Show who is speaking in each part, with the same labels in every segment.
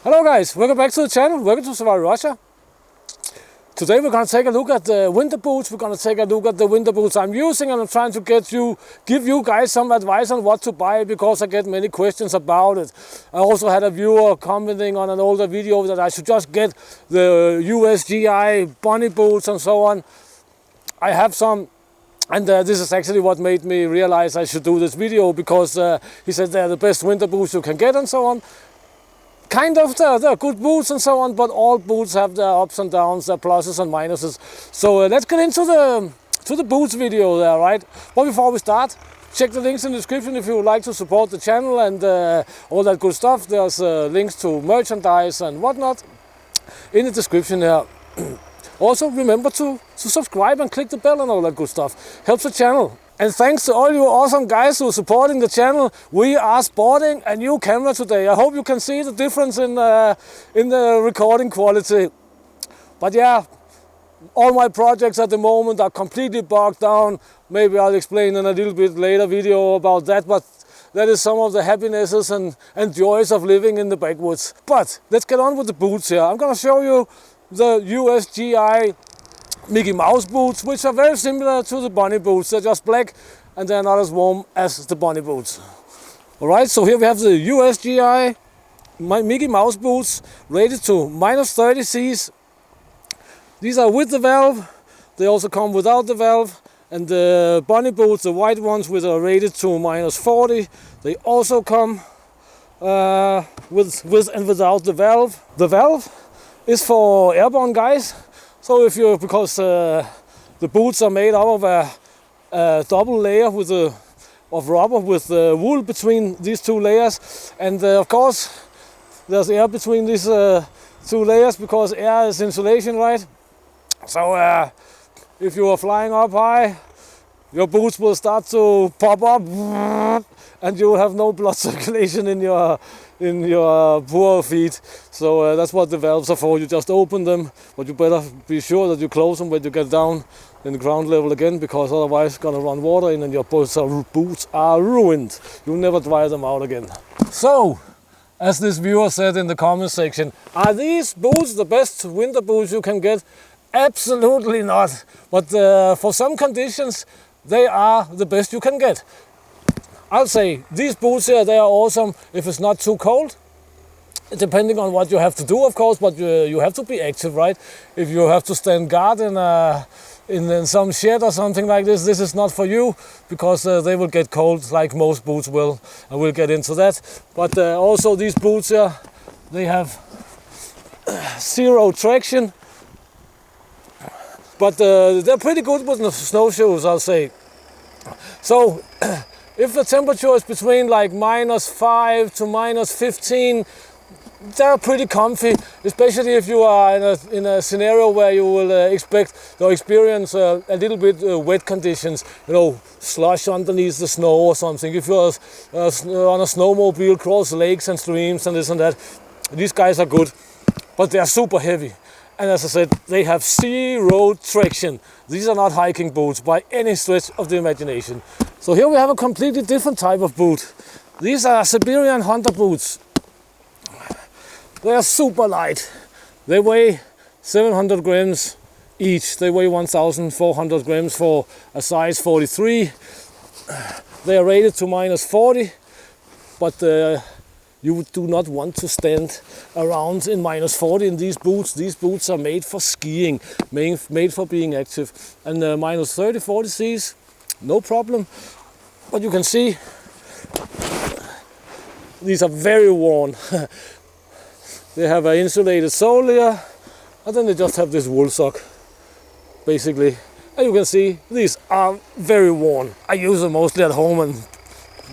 Speaker 1: Hello guys, welcome back to the channel, welcome to Savotta Russia. Today we're going to take a look at the winter boots. We're going to take a look at the winter boots I'm using, and I'm trying to give you guys some advice on what to buy because I get many questions about it. I also had a viewer commenting on an older video that I should just get the USGI bunny boots and so on. I have some, and this is actually what made me realize I should do this video, because he said they're the best winter boots you can get and so on. Kind of, they're good boots and so on, but all boots have their ups and downs, their pluses and minuses. So let's get into the boots video there, right? But before we start, check the links in the description if you would like to support the channel and all that good stuff. There's links to merchandise and whatnot in the description there. Also remember to subscribe and click the bell and all that good stuff. Helps the channel. And thanks to all you awesome guys who are supporting the channel. We are sporting a new camera today. I hope you can see the difference in the recording quality. But yeah, all my projects at the moment are completely bogged down. Maybe I'll explain in a little bit later video about that, but that is some of the happinesses and joys of living in the backwoods. But let's get on with the boots here. I'm gonna show you the USGI Mickey Mouse boots, which are very similar to the bunny boots. They're just black and they're not as warm as the bunny boots. Alright, so here we have the USGI Mickey Mouse boots rated to -30 Cs. These are with the valve. They also come without the valve. And the bunny boots, the white ones, which are rated to -40, they also come with and without the valve. The valve is for airborne guys. So if you, because the boots are made out of a double layer of rubber with wool between these two layers, and of course there's air between these two layers because air is insulation, right? So if you are flying up high, your boots will start to pop up, and you will have no blood circulation in your poor feet. So that's what the valves are for. You just open them, but you better be sure that you close them when you get down in the ground level again, because otherwise it's gonna run water in and your boots are ruined. You'll never dry them out again. So, as this viewer said in the comment section, are these boots the best winter boots you can get? Absolutely not. But for some conditions, they are the best you can get. I'll say these boots here, they are awesome if it's not too cold, depending on what you have to do, of course, but you have to be active, right? If you have to stand guard in some shed or something like this, this is not for you, because they will get cold like most boots will, and we'll get into that. But also these boots here, they have zero traction, but they're pretty good with the snowshoes, I'll say. So if the temperature is between like -5 to -15, they're pretty comfy, especially if you are in a scenario where you will expect or experience a little bit wet conditions, you know, slush underneath the snow or something. If you're on a snowmobile, cross lakes and streams and this and that, these guys are good, but they are super heavy. And as I said, they have zero traction. These are not hiking boots by any stretch of the imagination. So here we have a completely different type of boot. These are Siberian hunter boots. They are super light. They weigh 700 grams each. They weigh 1,400 grams for a size 43. They are rated to -40, but you do not want to stand around in -40 in these boots. These boots are made for skiing, made for being active. And -30, 40 Cs, no problem. But you can see, these are very worn. They have an insulated sole here, and then they just have this wool sock, basically. And you can see, these are very worn. I use them mostly at home, and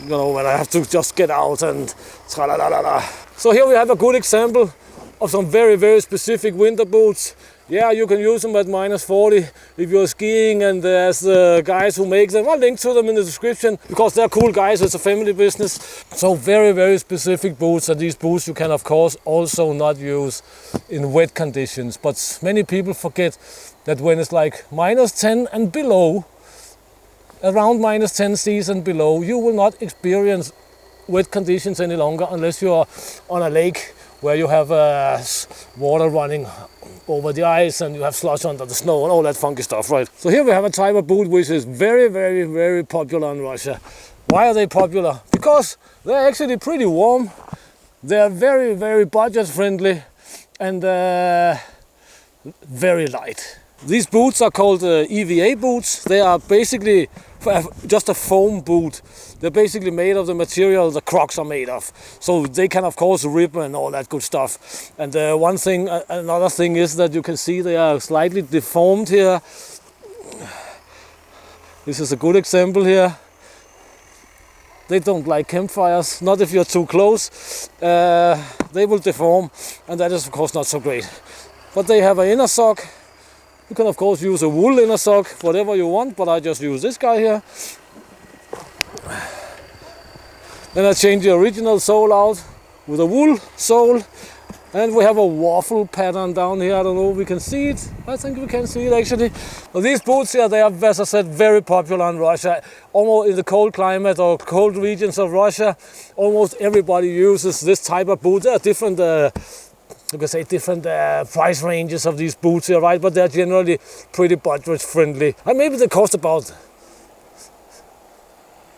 Speaker 1: you know, when I have to just get out and tra-la-la-la-la. So here we have a good example of some very, very specific winter boots. Yeah, you can use them at -40 if you're skiing, and there's the guys who make them. I'll link to them in the description, because they're cool guys. It's a family business. So very, very specific boots, and these boots you can of course also not use in wet conditions. But many people forget that when it's like -10 and below, around -10 Cs and below, you will not experience wet conditions any longer unless you are on a lake where you have water running over the ice and you have slush under the snow and all that funky stuff, right? So here we have a type of boot which is very, very, very popular in Russia. Why are they popular? Because they're actually pretty warm. They're very, very budget friendly and very light. These boots are called EVA boots. They are basically just a foam boot. They're basically made of the material the Crocs are made of. So they can of course rip and all that good stuff. And another thing is that you can see they are slightly deformed here. This is a good example here. They don't like campfires, not if you're too close. They will deform, and that is of course not so great. But they have an inner sock. You can of course use a wool inner sock, whatever you want, but I just use this guy here. Then I change the original sole out with a wool sole. And we have a waffle pattern down here. I don't know if we can see it. I think we can see it actually. Well, these boots here, they are, as I said, very popular in Russia. Almost in the cold climate or cold regions of Russia, almost everybody uses this type of boot. There are different, you can say, different price ranges of these boots here, right? But they're generally pretty budget friendly. And maybe they cost about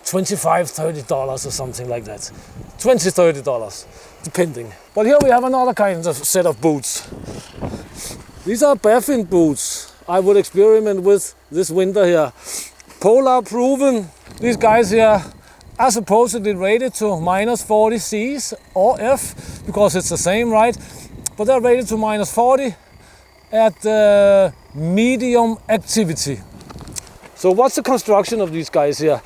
Speaker 1: $25–30 or something like that. $20–30, depending. But here we have another kind of set of boots. These are Baffin boots I would experiment with this winter here. Polar proven. These guys here are supposedly rated to -40 Cs or F, because it's the same, right? But they're rated to -40 at medium activity. So what's the construction of these guys here?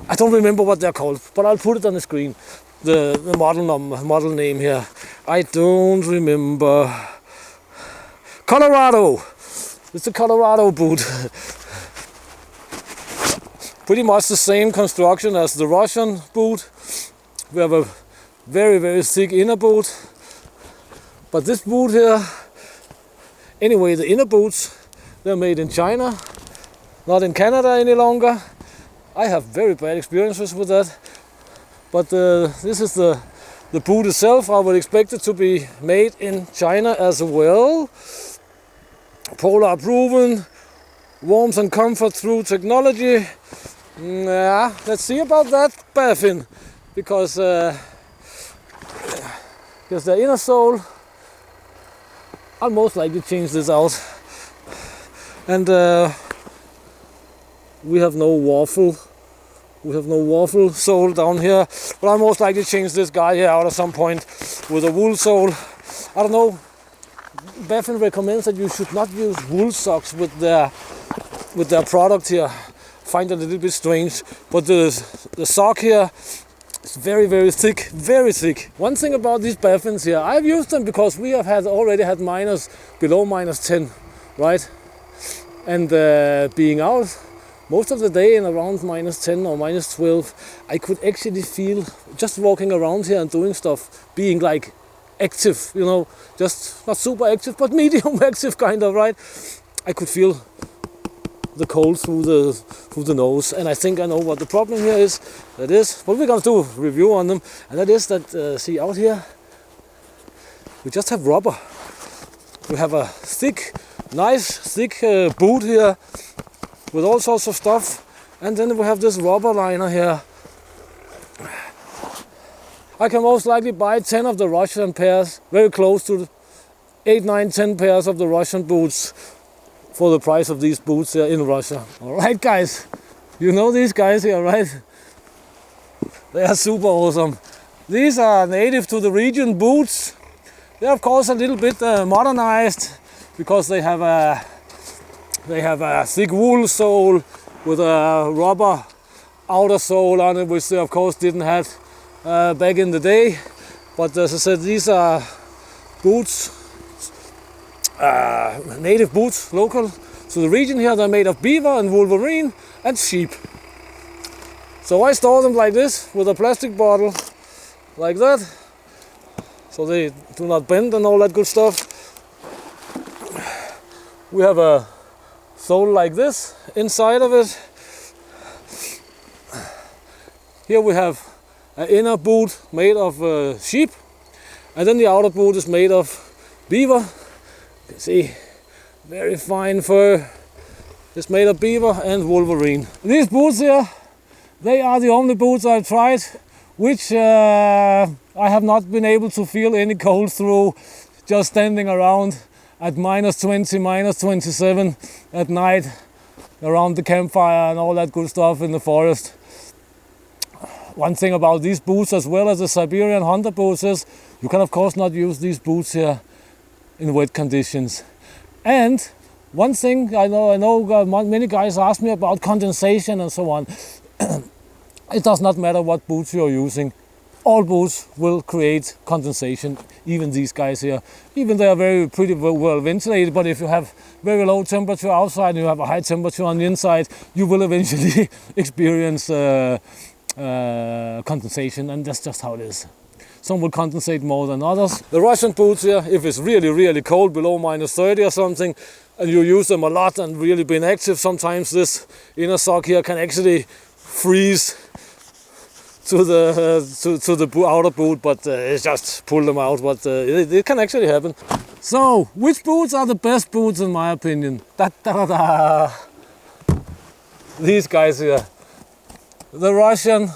Speaker 1: I don't remember what they're called, but I'll put it on the screen. The model name here. I don't remember. Colorado. It's a Colorado boot. Pretty much the same construction as the Russian boot. We have a very, very thick inner boot. But this boot here, anyway, the inner boots, they're made in China, not in Canada any longer. I have very bad experiences with that. But this is the boot itself. I would expect it to be made in China as well. Polar proven, warmth and comfort through technology. Yeah, let's see about that, Baffin, because the inner sole, I'll most likely change this out. And we have no waffle. We have no waffle sole down here, but I'll most likely change this guy here out at some point with a wool sole. I don't know. Baffin recommends that you should not use wool socks with their product here. Find it a little bit strange, but the sock here is very, very thick, very thick. One thing about these Baffins here, I've used them because we have already had below -10, right? And being out most of the day in around -10 or -12, I could actually feel, just walking around here and doing stuff, being like active, you know, just not super active, but medium active kind of, right? I could feel the cold through the nose, and I think I know what the problem here is. That is, but we're gonna do a review on them, and that is that, see out here, we just have rubber. We have a nice thick boot here with all sorts of stuff, and then we have this rubber liner here. I can most likely buy 10 of the Russian pairs, very close to 8, 9, 10 pairs of the Russian boots for the price of these boots here in Russia. Alright guys, you know these guys here, right? They are super awesome. These are native to the region boots. They're of course a little bit modernized, because they have a thick wool sole with a rubber outer sole on it, which they of course didn't have back in the day. But as I said, these are boots, native boots, local to the region here. They're made of beaver and wolverine and sheep. So I store them like this, with a plastic bottle, like that, so they do not bend and all that good stuff. We have a sole like this inside of it. Here we have an inner boot made of sheep, And then the outer boot is made of beaver. You can see, very fine fur. It's made of beaver and wolverine. These boots here, they are the only boots I've tried which I have not been able to feel any cold through, just standing around at -20, -27 at night around the campfire and all that good stuff in the forest. One thing about these boots, as well as the Siberian hunter boots, is you can of course not use these boots here in wet conditions. And one thing I know many guys ask me about condensation and so on. It does not matter what boots you're using. All boots will create condensation, even these guys here. Even they are pretty well ventilated, but if you have very low temperature outside and you have a high temperature on the inside, you will eventually experience condensation, and that's just how it is. Some will condensate more than others. The Russian boots here, if it's really cold, below -30 or something, and you use them a lot and really been active, sometimes this inner sock here can actually freeze to the outer boot, but it's just pull them out. But it can actually happen. So, which boots are the best boots in my opinion? These guys here. The Russian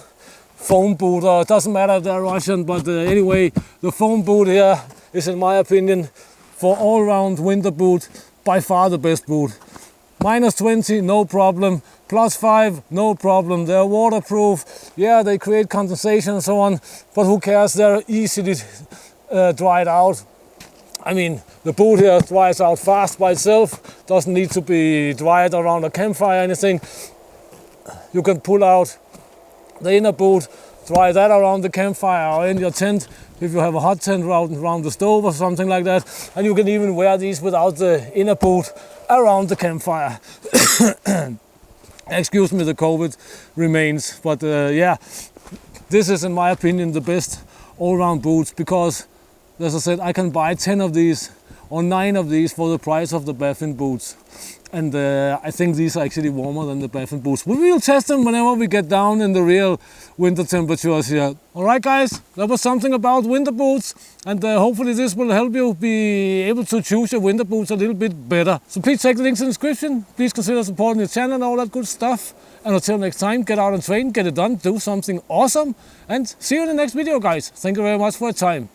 Speaker 1: foam boot, or it doesn't matter if they're Russian, but anyway, the foam boot here is, in my opinion, for all-round winter boot, by far the best boot. -20, no problem. +5, no problem. They're waterproof. Yeah, they create condensation and so on, but who cares? They're easily dried out. I mean, the boot here dries out fast by itself. Doesn't need to be dried around a campfire or anything. You can pull out the inner boot, dry that around the campfire or in your tent, if you have a hot tent around the stove or something like that. And you can even wear these without the inner boot around the campfire. Excuse me, the COVID remains, but yeah, this is, in my opinion, the best all-round boots, because, as I said, I can buy 10 of these or 9 of these for the price of the Baffin boots. And I think these are actually warmer than the Baffin boots. But we'll test them whenever we get down in the real winter temperatures here. Alright guys, that was something about winter boots, and hopefully this will help you be able to choose your winter boots a little bit better. So please check the links in the description. Please consider supporting the channel and all that good stuff. And until next time, get out and train, get it done, do something awesome, and see you in the next video guys. Thank you very much for your time.